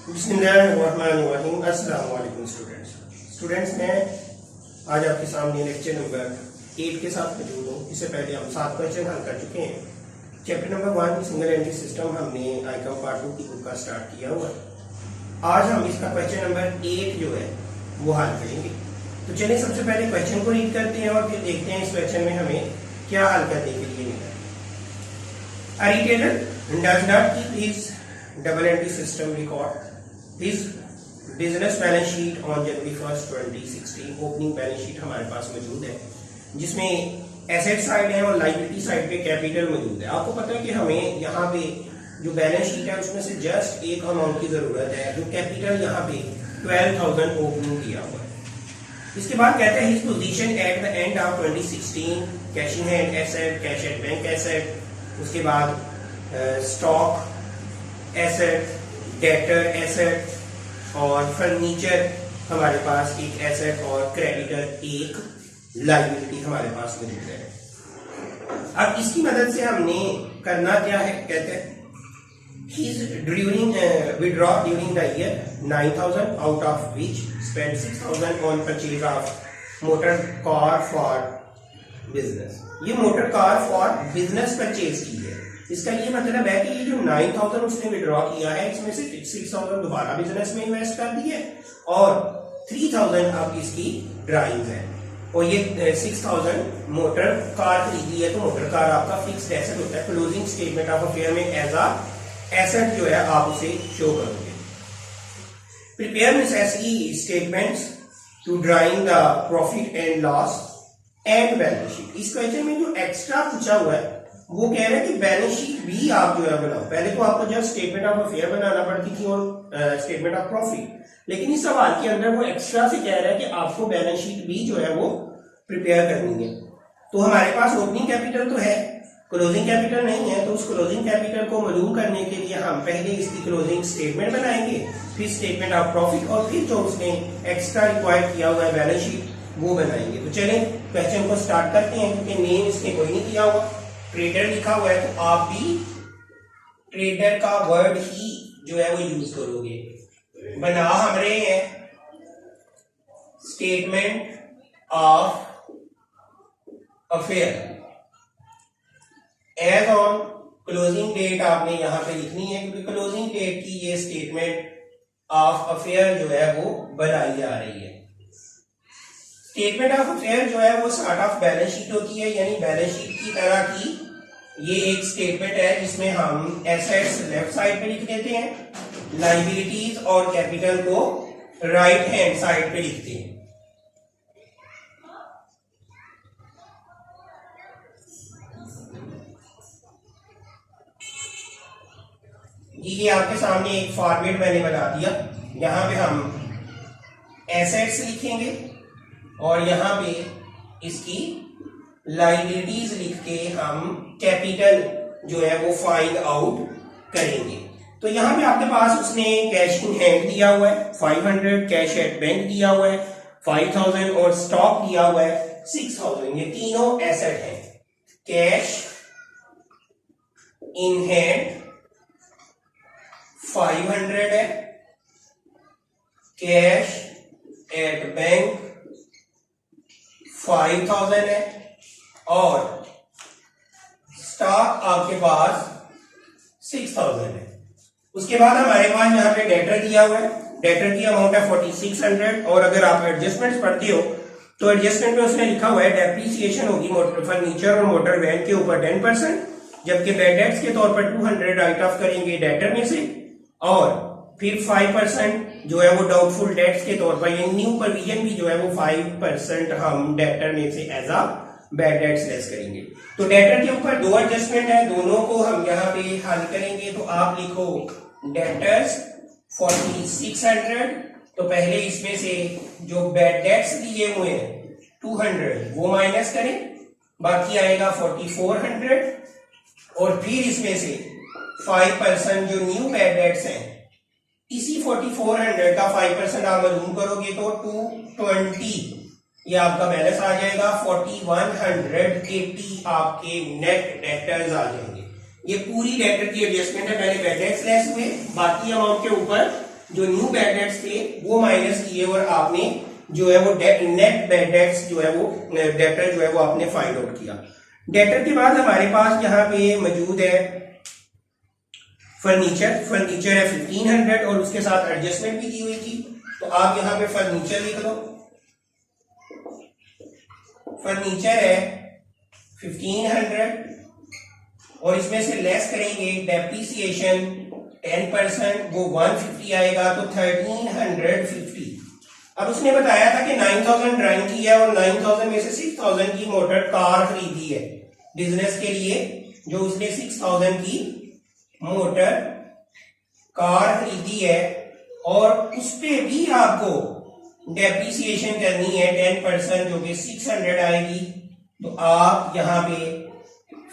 बिस्मिल्लाहिर्रहमानिर्रहीम। अस्सलाम वालेकुम स्टूडेंट्स, मैं आज आपके सामने लेक्चर नंबर 8 के साथ मौजूद हूँ। इससे पहले हम 7 क्वेश्चन हल कर चुके हैं। Chapter number 1 single entry system हमने आइकम पार्ट 2 की बुक का स्टार्ट किया हुआ है। आज हम इसका क्वेश्चन नंबर 8 जो है वो हल करेंगे। तो चलिए सबसे पहले क्वेश्चन को रीड करते हैं और फिर देखते हैं इस क्वेश्चन में हमें क्या हल करने के लिए मिला। A retailer does not keep his double entry system record his business balance sheet on January 1st 2016। Opening balance sheet हमारे पास मौजूद है जिसमें एसेट साइड है और लाइबिलिटी साइड पे कैपिटल मौजूद है। आपको पता है कि हमें यहाँ पे जो बैलेंस शीट है उसमें से जस्ट एक अमाउंट की जरूरत है, जो कैपिटल यहाँ पे 12,000 ओपनिंग दिया हुआ है। इसके बाद कहते हैं his position at the end of 2016, cash in hand asset, cash at bank asset, उसके बाद स्टॉक एसेट, डेटर एसेट और फर्नीचर हमारे पास एक एसेट और क्रेडिटर एक लायबिलिटी हमारे पास मौजूद है। अब इसकी मदद से हमने करना क्या है, कहते हैं withdraw during the year 9,000 out of which spend 6,000 on purchase of motor car for business। ये motor car for business purchase की है। इसका ये मतलब है कि ये जो 9,000 उसने विड्रॉ किया है इसमें से 6,000 दोबारा बिजनेस में इन्वेस्ट कर दिए और 3,000 अब इसकी ड्राइंग है और ये 6,000 मोटर कार खरीदी है। तो मोटर कार आपका फिक्स्ड एसेट होता है। क्लोजिंग स्टेटमेंट ऑफ अफेयर में एज अ एसेट जो है आप उसे शो करोगे। Prepare necessary statements to drawing the profit and loss and balance sheet. इस क्वेश्चन में जो एक्स्ट्रा पूछा हुआ है वो कह रहे हैं कि बैलेंस शीट भी आप जो है बनाओ। पहले तो आपको जस्ट स्टेटमेंट ऑफ अफेयर बनाना पड़ती थी और स्टेटमेंट ऑफ प्रॉफिट, लेकिन इस सवाल के अंदर वो एक्स्ट्रा से कह रहा है कि आपको बैलेंस शीट भी जो है वो प्रिपेयर करनी है। तो हमारे पास ओपनिंग कैपिटल तो है, क्लोजिंग कैपिटल नहीं है। तो उस क्लोजिंग कैपिटल को मालूम करने के लिए हम पहले इसकी क्लोजिंग स्टेटमेंट बनाएंगे, फिर स्टेटमेंट ऑफ प्रॉफिट और फिर जो उसने एक्स्ट्रा रिक्वायर्ड किया हुआ है बैलेंस शीट वो बनाएंगे। तो चलें क्वेश्चन को स्टार्ट करते हैं। क्योंकि नेम इसने कोई नहीं किया हुआ, ट्रेडर लिखा हुआ है तो आप भी ट्रेडर का वर्ड ही जो है वो यूज करोगे। बना हम रहे हैं statement of affair as on closing date आपने यहां पे लिखनी है क्योंकि क्लोजिंग डेट की ये स्टेटमेंट ऑफ अफेयर जो है वो बनाई जा रही है। स्टेटमेंट ऑफ अफेयर जो है वो स्टार्ट ऑफ बैलेंस शीट होती है, यानी बैलेंस शीट की तरह की ये एक स्टेटमेंट है जिसमें हम एसेट्स लेफ्ट साइड पे लिख देते हैं, लायबिलिटीज और कैपिटल को राइट हैंड साइड पे लिखते हैं। ये आपके सामने एक फॉर्मेट मैंने बना दिया। यहां पे हम एसेट्स लिखेंगे और यहां पे इसकी लायबिलिटीज लिख के हम कैपिटल जो है वो फाइंड आउट करेंगे। तो यहां पे आपके पास उसने कैश इन हैंड दिया हुआ है 500, कैश एट बैंक दिया हुआ है 5,000 और स्टॉक दिया हुआ है 6,000। ये तीनों एसेट हैं। कैश इन हैंड 500 है, कैश एट बैंक 5,000 है और स्टॉक आपके पास 6,000 है। उसके बाद हमारे पास यहाँ पे डेटर दिया हुआ है। डेटर की अमाउंट है 4,600 और अगर आप एडजस्टमेंट्स पढ़ते हो तो एडजस्टमेंट में उसने लिखा हुआ है डेप्रिसिएशन होगी मोटर फर्नीचर और मोटर वैन के ऊपर 10%, जबकि बैड डेट्स के तौर पर 200 राइट ऑफ करेंगे डेटर में से और फिर 5% जो है वो डाउटफुल डेट्स के तौर पर, ये न्यू प्रोविजन भी जो है वो 5% हम डेटर में से as a bad debts less करेंगे। तो डेटर के ऊपर दो एडजस्टमेंट है, दोनों को हम यहाँ पे हल करेंगे। तो आप लिखो डेटर्स 4,600, तो पहले इसमें से जो बैड डेट्स दिए हुए हैं 200 वो माइनस करें, बाकी आएगा 4,400 और फिर इसमें से 5% जो न्यू बैड डेट्स हैं इसी 4,400 का 5% आप मालूम करोगे तो 220 ये आपका बैलेंस आ जाएगा। 4,180 आपके नेट डेटर्स आ जाएंगे। ये पूरी डेटर की एडजस्टमेंट है, पहले बैड डेट्स लेस हुए, बाकी अमाउंट के ऊपर जो न्यू बैड डेट्स थे वो माइनस किए और आपने जो है वो नेट बैड डेट्स जो है वो डेटर जो है वो आपने फाइंड आउट किया। डेटर के बाद हमारे पास यहाँ पे मौजूद है फर्नीचर है 1500 और उसके साथ एडजस्टमेंट भी की हुई थी, तो आप यहाँ पे फर्नीचर लिख लो। फर्नीचर है 1500 और इसमें से लेस करेंगे डेप्रिसिएशन 10%, वो 150 आएगा, तो 1350। अब उसने बताया था कि 9000 ड्राइंग की है और 9000 में से 6000 की मोटर कार खरीदी है बिजनेस के लिए, जो उसने 6000 की मोटर कार खरीदी है और उस पे भी आपको डेप्रिसिएशन करनी है 10% जो कि 600 आएगी, तो आप यहाँ पे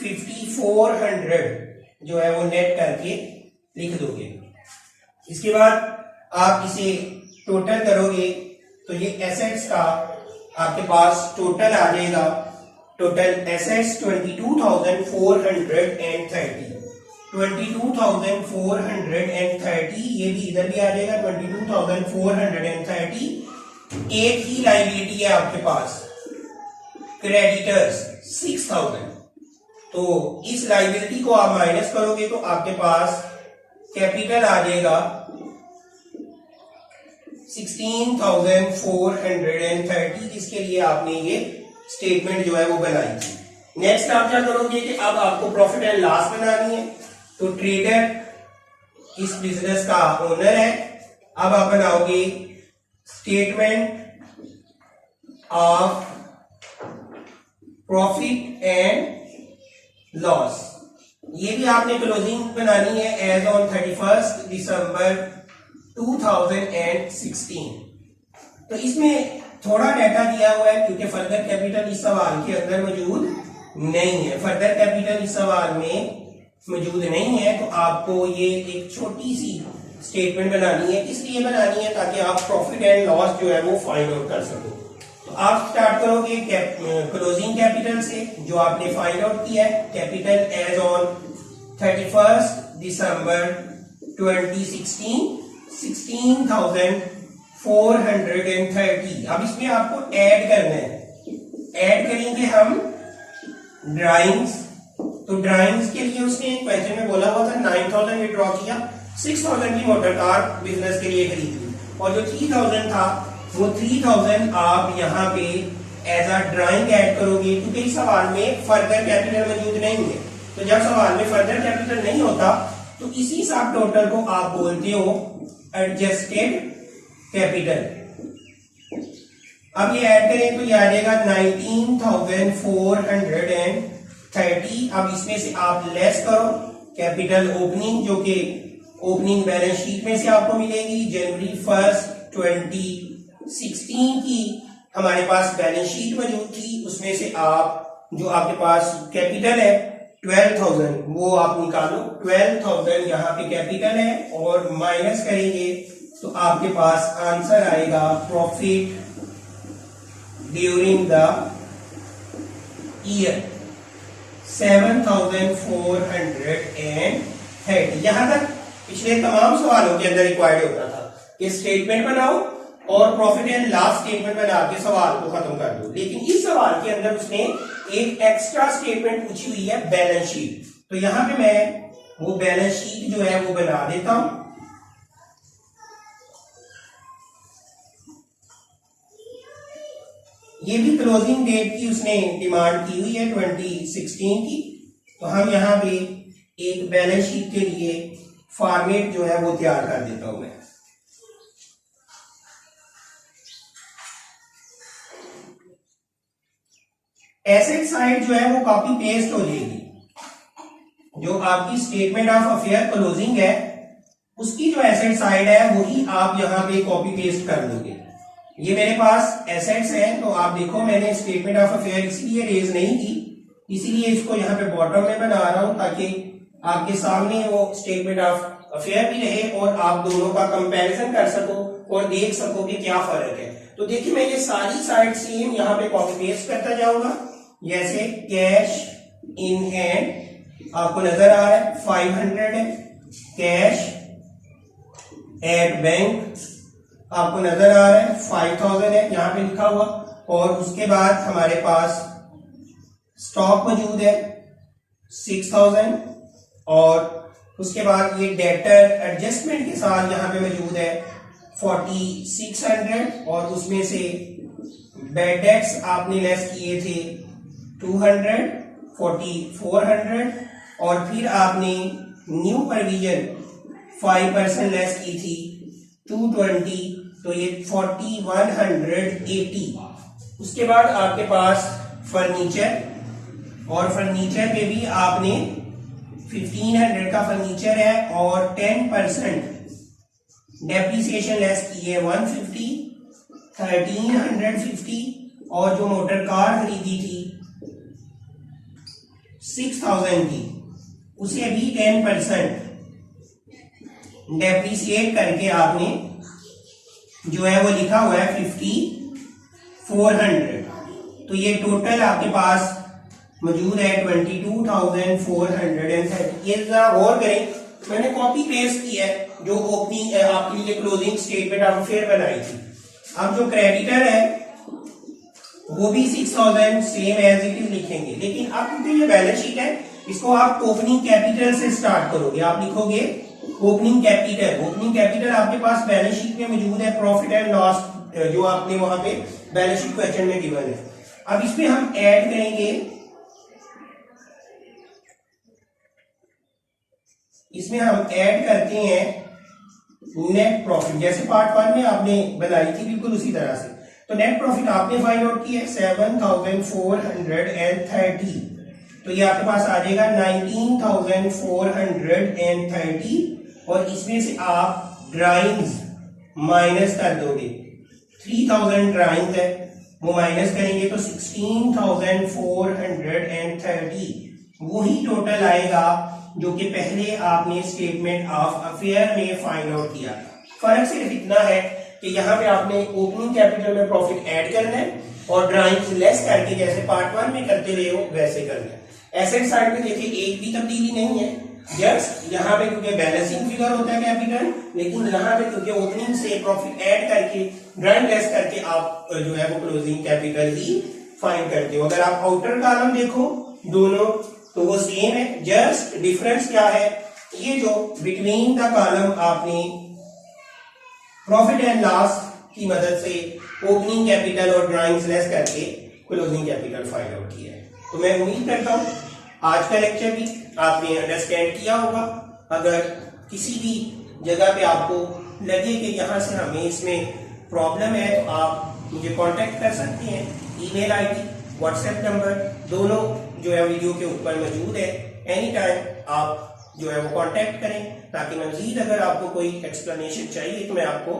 5400 जो है वो नेट करके लिख दोगे। इसके बाद आप इसे टोटल करोगे तो ये एसेट्स का आपके पास टोटल आ जाएगा। टोटल एसेट्स 22,430, 22,430 ये भी इधर भी आ जाएगा 22,430। एक ही लायबिलिटी है आपके पास क्रेडिटर्स 6000, तो इस लायबिलिटी को आप माइनस करोगे तो आपके पास कैपिटल आ जाएगा 16,430, जिसके लिए आपने ये स्टेटमेंट जो है वो बनाई थी। नेक्स्ट आप क्या करोगे कि अब आपको प्रॉफिट एंड लॉस बनानी है, तो ट्रेडर इस बिजनेस का ओनर है। अब आप बनाओगे statement of profit and loss. ये भी आपने क्लोजिंग बनानी है एज ऑन 31 दिसंबर 2016। तो इसमें थोड़ा डाटा दिया हुआ है क्योंकि फर्दर कैपिटल इस सवाल के अंदर मौजूद नहीं है, फर्दर कैपिटल इस सवाल में मौजूद नहीं है, तो आपको ये एक छोटी सी स्टेटमेंट बनानी है। किस लिए बनानी है? ताकि आप प्रॉफिट एंड लॉस जो है वो फाइंड आउट कर सको। तो आप स्टार्ट करोगे क्लोजिंग कैपिटल से, जो आपने फाइंड आउट किया है, कैपिटल एज ऑन 31 दिसंबर 2016 16,430। अब इसमें आपको ऐड करना है, ऐड करेंगे हम ड्राइंग्स। तो ड्राइंग्स के लिए उसने एक क्वेश्चन में बोला हुआ था 9000 विड्रॉ किया, 6000 की मोटर कार बिजनेस के लिए खरीदी और जो 3000 था वो 3000 आप यहाँ पे एज अ ड्राइंग ऐड करोगे, क्योंकि इस सवाल में फर्दर कैपिटल मौजूद नहीं है। तो जब सवाल में फर्दर कैपिटल नहीं होता तो इसी सब टोटल को आप बोलते हो एडजस्टेड कैपिटल। अब ये ऐड करें तो ये आ जाएगा 19,430। अब इसमें से आप लेस करो कैपिटल ओपनिंग, जो कि ओपनिंग बैलेंस शीट में से आपको मिलेगी। जनवरी 1 2016 की हमारे पास बैलेंस शीट मौजूद थी, उसमें से आप जो आपके पास कैपिटल है 12,000 वो आप निकालो। 12,000 यहाँ पे कैपिटल है और माइनस करेंगे तो आपके पास आंसर आएगा प्रॉफिट ड्यूरिंग द ईयर 7,430। यहां तक पिछले तमाम सवालों के अंदर रिक्वायर्ड होता था कि स्टेटमेंट बनाओ और प्रॉफिट एंड लॉस स्टेटमेंट बना के सवाल को खत्म कर दो, लेकिन इस सवाल के अंदर उसने एक एक्स्ट्रा स्टेटमेंट पूछी हुई है बैलेंस शीट। तो यहां पे मैं वो बैलेंस शीट जो है वो बना देता हूं। ये भी क्लोजिंग डेट की उसने डिमांड की हुई है 2016 की, तो हम यहां पे एक बैलेंस शीट के लिए फॉर्मेट जो है वो तैयार कर देता हूं मैं। एसेट साइड जो है वो कॉपी पेस्ट हो जाएगी, जो आपकी स्टेटमेंट ऑफ अफेयर क्लोजिंग है उसकी जो एसेट साइड है वही आप यहाँ पे कॉपी पेस्ट कर दोगे। ये मेरे पास एसेट्स हैं, तो आप देखो मैंने स्टेटमेंट ऑफ अफेयर इसलिए रेज नहीं की, इसीलिए इसको यहाँ पे बॉटम में बना रहा हूं ताकि आपके सामने वो स्टेटमेंट ऑफ अफेयर भी रहे और आप दोनों का कंपैरिजन कर सको और देख सको कि क्या फर्क है। तो देखिए मैं ये सारी साइड सेम यहाँ पे कॉपी पेस्ट करता जाऊंगा। जैसे कैश इन हैंड आपको नजर आ रहा है 500 है, कैश एट बैंक आपको नजर आ रहा है 5000 है यहाँ पे लिखा हुआ, और उसके बाद हमारे पास स्टॉक मौजूद है 6000, और उसके बाद ये डेटर एडजस्टमेंट के साथ यहाँ पे मौजूद है 4600, और उसमें से बैड डेट्स आपने लेस किए थे 200, 4400, और फिर आपने न्यू प्रोविजन 5% लेस की थी 220, तो ये 4180। उसके बाद आपके पास फर्नीचर, और फर्नीचर पे भी आपने 1500 का फर्नीचर है और 10% डेप्रिसिएशन लेस की है 150, 1350, और जो मोटर कार खरीदी थी 6000 की, उसे भी 10% डेप्रिसिएट करके आपने जो है वो लिखा हुआ है 5400। तो ये टोटल आपके पास मौजूद है 22,430। ये जरा गौर करें, मैंने कॉपी पेस्ट किया है जो ओपनिंग आपके लिए क्लोजिंग स्टेटमेंट आपको फिर बनाई थी। अब जो क्रेडिटर है वो भी 6000 सेम एज इट इज लिखेंगे, लेकिन अब क्योंकि ये बैलेंस शीट है, इसको आप ओपनिंग कैपिटल से स्टार्ट करोगे। आप लिखोगे ओपनिंग कैपिटल। ओपनिंग कैपिटल आपके पास बैलेंस शीट में मौजूद है, प्रॉफिट एंड लॉस जो आपने वहां पे बैलेंस शीट क्वेश्चन में गिवन है। अब इसमें हम ऐड करेंगे, इसमें हम ऐड करते हैं नेट प्रॉफिट, जैसे पार्ट 1 में आपने बनाई थी बिल्कुल उसी तरह से। तो नेट प्रॉफिट आपने फाइंड आउट किया 7430, तो ये आपके पास आ जाएगा 19430, और इसमें से आप ड्राइंग्स माइनस कर दोगे। 3000 ड्राइंग्स है वो माइनस करेंगे तो 16430, वही टोटल आएगा जो कि पहले आपने स्टेटमेंट ऑफ अफेयर में फाइंड आउट किया। फर्क सिर्फ इतना है कि यहाँ पे आपने ओपनिंग कैपिटल में प्रॉफिट ऐड करना है और ड्राइंग्स लेस करके जैसे पार्ट 1 में करते रहे हो वैसे करना है। एसेट साइड में देखिए एक भी तब्दीली नहीं है, जस्ट यहाँ पे क्योंकि बैलेंसिंग फिगर होता है कैपिटल, लेकिन यहाँ पे क्योंकि ओपनिंग से प्रॉफिट ऐड करके ड्राइंग लेस करके आप जो है वो क्लोजिंग कैपिटल ही फाइंड करते हो। अगर आप आउटर कॉलम देखो दोनों तो वो सेम है, जस्ट डिफरेंस क्या है, ये जो बिटवीन द कॉलम आपने प्रॉफिट एंड लॉस की मदद से ओपनिंग कैपिटल और ड्राइंग्स लेस करके क्लोजिंग कैपिटल फाइंड आउट किया है। तो मैं उम्मीद करता हूं आज का लेक्चर भी आपने अंडरस्टैंड किया होगा। अगर किसी भी जगह पे आपको लगे कि यहाँ से हमें इसमें प्रॉब्लम है तो आप मुझे कांटेक्ट कर सकते हैं। ईमेल आईडी, व्हाट्सएप नंबर दोनों जो है वीडियो के ऊपर मौजूद है। एनी टाइम आप जो है वो कांटेक्ट करें ताकि मजीद अगर आपको कोई एक्सप्लेनेशन चाहिए तो मैं आपको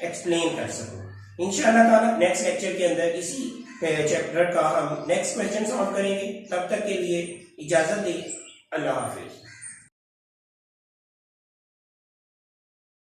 एक्सप्लेन कर सकूं। इंशाअल्लाह ताला नेक्स्ट लेक्चर के अंदर इसी चैप्टर का हम नेक्स्ट क्वेश्चन सॉल्व करेंगे। तब तक के लिए इजाजत दें। अल्लाह हाफिज।